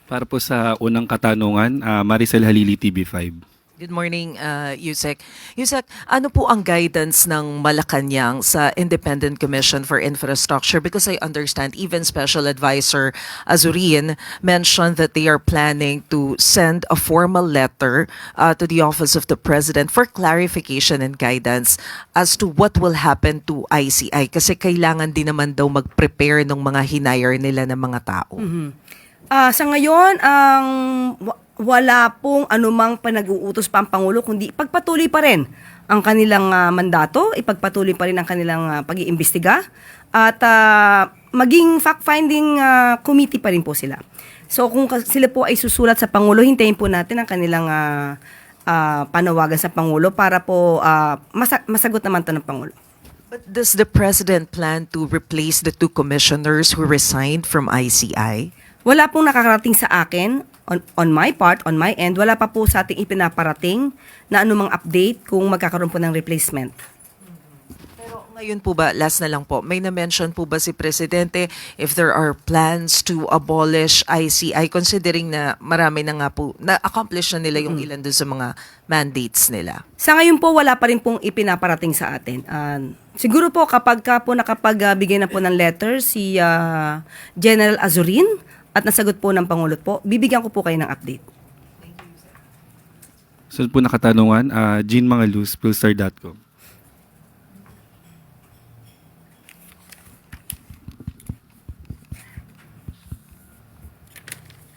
Para po sa unang katanungan, Maricel Halili, TV5. Good morning, Yusek. Yusek, ano po ang guidance ng Malacanang sa Independent Commission for Infrastructure? Because I understand even Special Advisor Azurin mentioned that they are planning to send a formal letter to the Office of the President for clarification and guidance as to what will happen to ICI. Kasi kailangan din naman daw mag-prepare ng mga hinire nila ng mga tao. Sa ngayon, wala pong anumang panag-uutos pa ang Pangulo, kundi ipagpatuloy pa rin ang kanilang mandato, ipagpatuloy pa rin ang kanilang pag-iimbestiga, at maging fact-finding committee pa rin po sila. So kung sila po ay susulat sa Pangulo, hintayin po natin ang kanilang panawagan sa Pangulo para po masagot naman ito ng Pangulo. But does the President plan to replace the two commissioners who resigned from ICI? Wala pong nakakarating sa akin, on my part, on my end, wala pa po sa ating ipinaparating na anumang update kung magkakaroon po ng replacement. Pero ngayon po ba, last na lang po, may na-mention po ba si Presidente if there are plans to abolish ICI considering na marami na nga po, na-accomplish na nila yung ilan doon sa mga mandates nila? Sa ngayon po, wala pa rin pong ipinaparating sa atin. Siguro po kapag nakapagbigay na po ng letter si General Azurin at nasagot po ng Pangulo po, bibigyan ko po kayo ng update. Sunod po na katanungan, Jean Mangaluz, Philstar.com.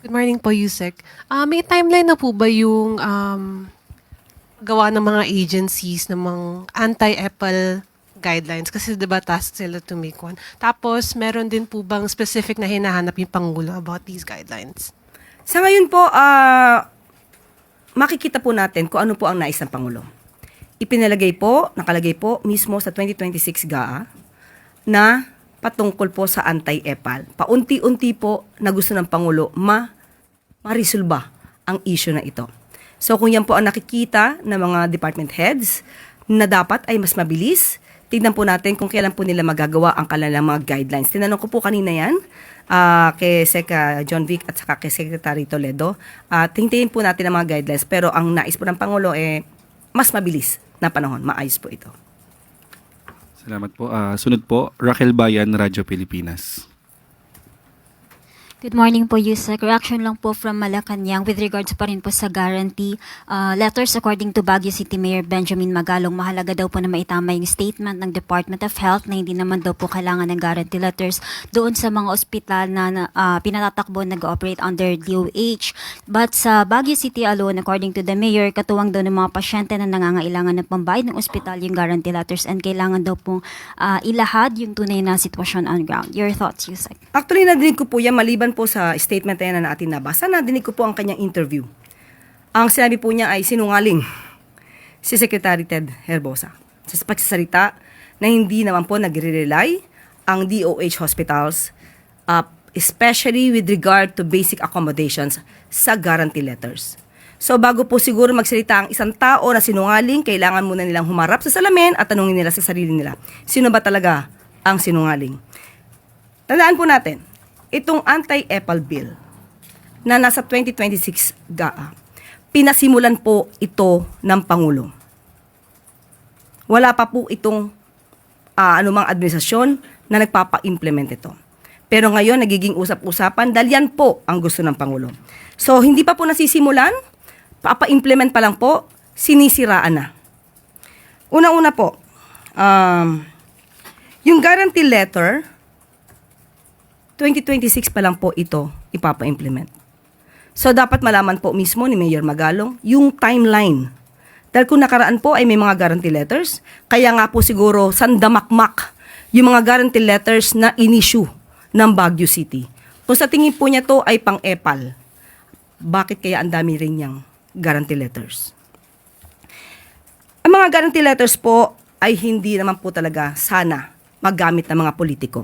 Good morning po, Yusek. May timeline na po ba yung gawa ng mga agencies ng mga anti-Apple guidelines? Kasi diba task sila to make one. Tapos, meron din po bang specific na hinahanap yung Pangulo about these guidelines? Sa ngayon po, makikita po natin kung ano po ang nais ng Pangulo. Nakalagay po mismo sa 2026 GAA na patungkol po sa anti-Apple. Paunti-unti po na gusto ng Pangulo ma-resolba ang issue na ito. So kung yan po ang nakikita ng mga department heads na dapat ay mas mabilis, tignan po natin kung kailan po nila magagawa ang kanilang mga guidelines. Tinanong ko po kanina yan kay Sec. John Vic at saka kay Secretary Toledo. Hintayin po natin ang mga guidelines, pero ang nais po ng Pangulo mas mabilis na panahon. Maayos po ito. Salamat po. Sunod po, Raquel Bayan, Radyo Pilipinas. Good morning po, Yusek. Reaction lang po from Malacanang with regards pa rin po sa guarantee letters. According to Baguio City Mayor Benjamin Magalong, mahalaga daw po na maitama yung statement ng Department of Health na hindi naman daw po kailangan ng guarantee letters doon sa mga ospital na pinatatakbo nag-operate under DOH. But sa Baguio City alone, according to the Mayor, katuwang daw ng mga pasyente na nangangailangan ng pambayad ng ospital yung guarantee letters and kailangan daw pong ilahad yung tunay na sitwasyon on ground. Your thoughts, Yusek? Actually, nadinig ko po yan, maliban po sa statement na atin nabasa, nadinig ko po ang kanyang interview. Ang sinabi po niya ay sinungaling si Secretary Ted Herbosa sa pagsasalita na hindi naman po nagre-rely ang DOH hospitals, especially with regard to basic accommodations sa guarantee letters. So bago po siguro magsalita ang isang tao na sinungaling, kailangan muna nilang humarap sa salamin at tanungin nila sa sarili nila, sino ba talaga ang sinungaling? Tandaan po natin, itong anti-Apple bill na nasa 2026 GAA, pinasimulan po ito ng Pangulo. Wala pa po itong anumang administrasyon na nagpapa-implement ito. Pero ngayon, nagiging usap-usapan dahil yan po ang gusto ng Pangulo. So, hindi pa po nasisimulan, papa-implement pa lang po, sinisiraan na. Una-una po, yung guarantee letter, 2026 pa lang po ito ipapa-implement. So, dapat malaman po mismo ni Mayor Magalong yung timeline. Dahil kung nakaraan po ay may mga guarantee letters, kaya nga po siguro sandamakmak yung mga guarantee letters na in-issue ng Baguio City. Kung sa tingin po niya to ay pang-epal, bakit kaya ang dami rin niyang guarantee letters? Ang mga guarantee letters po ay hindi naman po talaga sana maggamit ng mga politiko.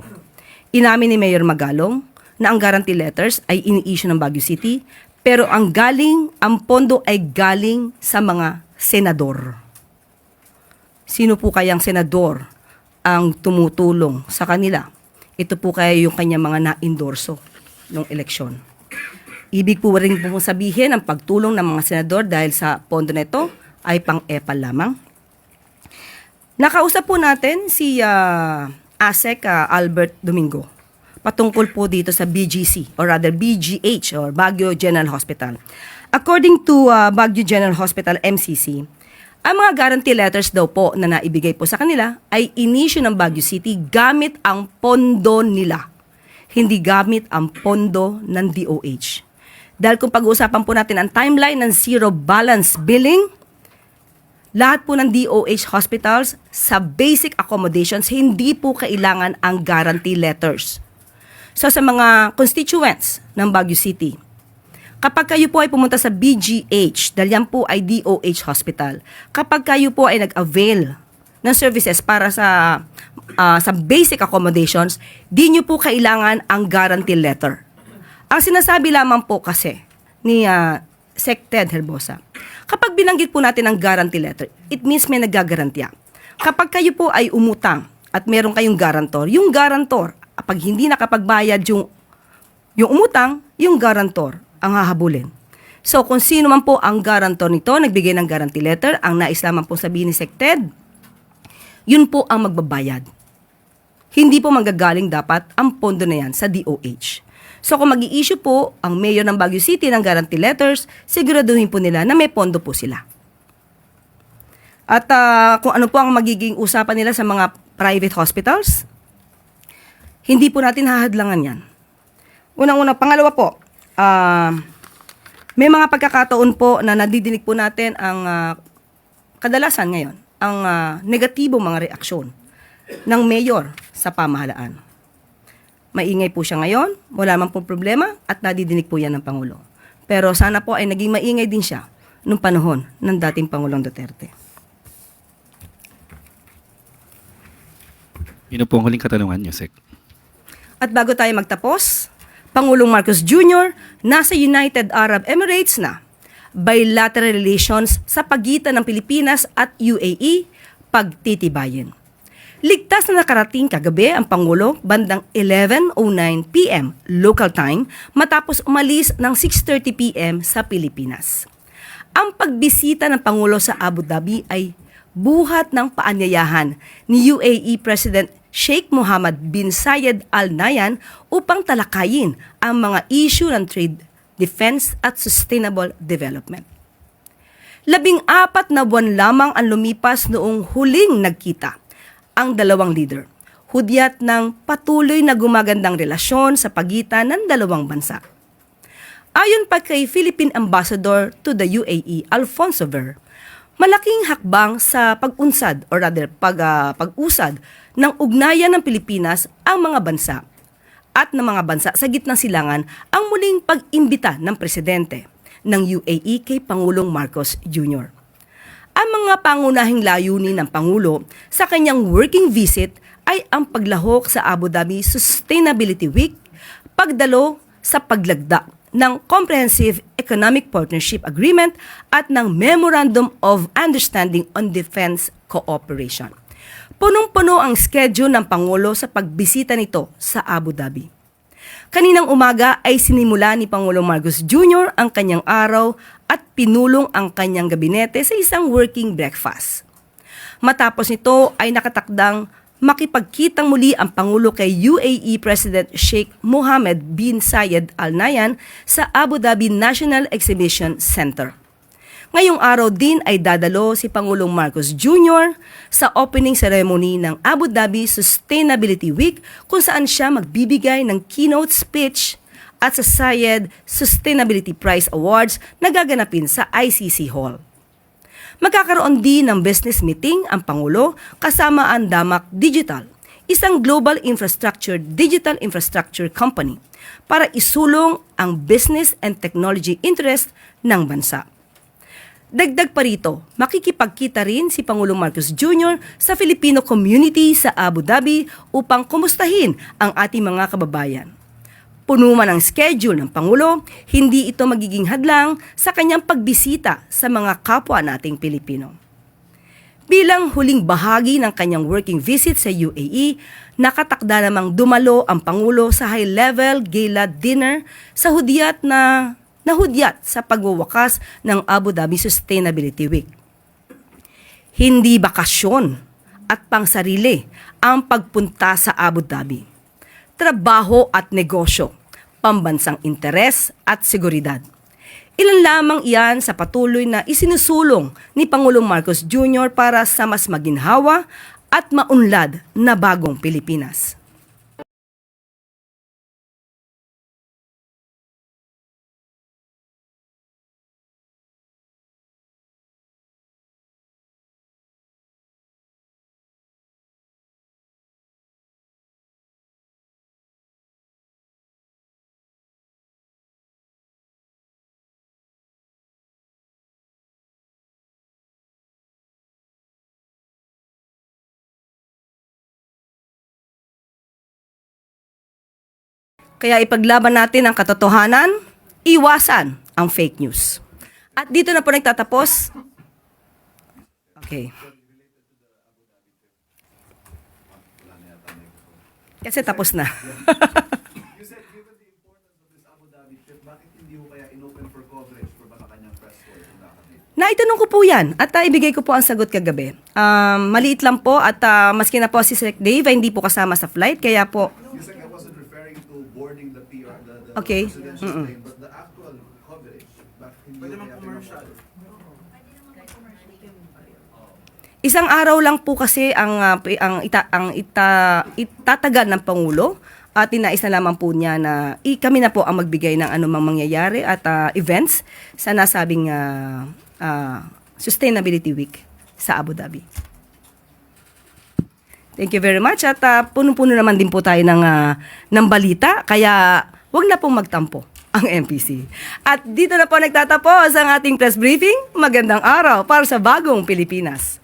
Inamin ni Mayor Magalong na ang guarantee letters ay ini-issue ng Baguio City, pero ang pondo ay galing sa mga senador. Sino po kayang senador ang tumutulong sa kanila? Ito po kaya yung kanya mga na-endorso ng eleksyon. Ibig po rin po sabihin ang pagtulong ng mga senador dahil sa pondo nito ay pang-epal lamang. Nakausap po natin si ASEC Albert Domingo patungkol po dito sa BGC or rather BGH or Baguio General Hospital. According to Baguio General Hospital MCC, ang mga guarantee letters daw po na naibigay po sa kanila ay inisyu ng Baguio City gamit ang pondo nila, hindi gamit ang pondo ng DOH. Dahil kung pag-uusapan po natin ang timeline ng zero balance billing, lahat po ng DOH hospitals sa basic accommodations, hindi po kailangan ang guarantee letters. So sa mga constituents ng Baguio City, kapag kayo po ay pumunta sa BGH, dahil yan po ay DOH hospital, kapag kayo po ay nag-avail ng services para sa basic accommodations, di nyo po kailangan ang guarantee letter. Ang sinasabi lamang po kasi ni Sec. Ted Herbosa, kapag binanggit po natin ang guarantee letter, it means may naggagarantiya. Kapag kayo po ay umutang at meron kayong garantor, yung garantor, pag hindi nakapagbayad yung umutang, yung garantor ang hahabulin. So kung sino man po ang garantor nito, nagbigay ng guarantee letter, ang nais lamang po sabihin ni Sec. Ted, yun po ang magbabayad. Hindi po manggagaling dapat ang pondo na yan sa DOH. So kung mag-i-issue po ang mayor ng Baguio City ng guarantee letters, siguraduhin po nila na may pondo po sila. At kung ano po ang magiging usapan nila sa mga private hospitals, hindi po natin hahadlangan yan. Unang-una, pangalawa po, may mga pagkakataon po na nadidinig po natin ang kadalasan ngayon, ang negatibong mga reaksyon ng mayor sa pamahalaan. Maingay po siya ngayon, wala man pong problema at nadidinig po yan ng Pangulo. Pero sana po ay naging maingay din siya nung panahon ng dating Pangulong Duterte. Yun po ang huling katanungan, Yusek. At bago tayo magtapos, Pangulong Marcos Jr. nasa United Arab Emirates na. Bilateral relations sa pagitan ng Pilipinas at UAE pagtitibayin. Ligtas na nakarating kagabi ang Pangulo bandang 11:09 p.m. local time matapos umalis ng 6:30 p.m. sa Pilipinas. Ang pagbisita ng Pangulo sa Abu Dhabi ay buhat ng paanyayahan ni UAE President Sheikh Mohammed bin Zayed Al Nahyan upang talakayin ang mga issue ng trade, defense at sustainable development. 14 na buwan lamang ang lumipas noong huling nagkita ang dalawang leader, hudyat ng patuloy na gumagandang relasyon sa pagitan ng dalawang bansa. Ayon pa kay Philippine Ambassador to the UAE, Alfonso Ver, malaking hakbang sa pag-unsad or rather pag-usad ng ugnayan ng Pilipinas ang mga bansa at ng mga bansa sa gitnang silangan ang muling pag-imbita ng presidente ng UAE kay Pangulong Marcos Jr. Ang mga pangunahing layunin ng Pangulo sa kanyang working visit ay ang paglahok sa Abu Dhabi Sustainability Week, pagdalo sa paglagda ng Comprehensive Economic Partnership Agreement at ng Memorandum of Understanding on Defense Cooperation. Punong-puno ang schedule ng Pangulo sa pagbisita nito sa Abu Dhabi. Kaninang umaga ay sinimula ni Pangulong Marcos Jr. ang kanyang araw at pinulong ang kanyang gabinete sa isang working breakfast. Matapos nito ay nakatakdang makipagkitang muli ang Pangulo kay UAE President Sheikh Mohammed bin Zayed Al Nahyan sa Abu Dhabi National Exhibition Center. Ngayong araw din ay dadalo si Pangulong Marcos Jr. sa opening ceremony ng Abu Dhabi Sustainability Week kung saan siya magbibigay ng keynote speech at sa Zayed Sustainability Prize Awards na gaganapin sa ICC Hall. Magkakaroon din ng business meeting ang Pangulo kasama ang Damac Digital, isang global digital infrastructure company, para isulong ang business and technology interest ng bansa. Dagdag pa rito, makikipagkita rin si Pangulong Marcos Jr. sa Filipino community sa Abu Dhabi upang kumustahin ang ating mga kababayan. Puno man ang schedule ng Pangulo, hindi ito magiging hadlang sa kanyang pagbisita sa mga kapwa nating Pilipino. Bilang huling bahagi ng kanyang working visit sa UAE, nakatakda namang dumalo ang Pangulo sa high-level gala dinner sa hudyat na na hudyat sa pagwawakas ng Abu Dhabi Sustainability Week. Hindi bakasyon at pangsarili ang pagpunta sa Abu Dhabi. Trabaho at negosyo, pambansang interes at seguridad. Ilan lamang iyan sa patuloy na isinusulong ni Pangulong Marcos Jr. para sa mas maginhawa at maunlad na bagong Pilipinas. Kaya ipaglaban natin ang katotohanan, iwasan ang fake news. At dito na po nagtatapos. Okay. Kasi tapos na. You said, given the importance of this Abu Dhabi trip, bakit hindi ko kaya in-open for coverage for Malacanang press tour kung nakakabit? Naitanong ko po yan at ibigay ko po ang sagot kagabi. Maliit lang po at maski na po si Sec Dave ay hindi po kasama sa flight, kaya po, You said I wasn't referring to boarding the PR, the Okay. presidential plane, but the actual coverage, bakit hindi ko kaya commercial? isang araw lang po kasi ang itatagal ng Pangulo at tinais na lamang po niya na kami na po ang magbigay ng anumang mangyayari at events sa nasabing Sustainability Week sa Abu Dhabi. Thank you very much at punong-puno naman din po tayo ng balita kaya wag na pong magtampo ang MPC. At dito na po nagtatapos ang ating press briefing. Magandang araw para sa bagong Pilipinas.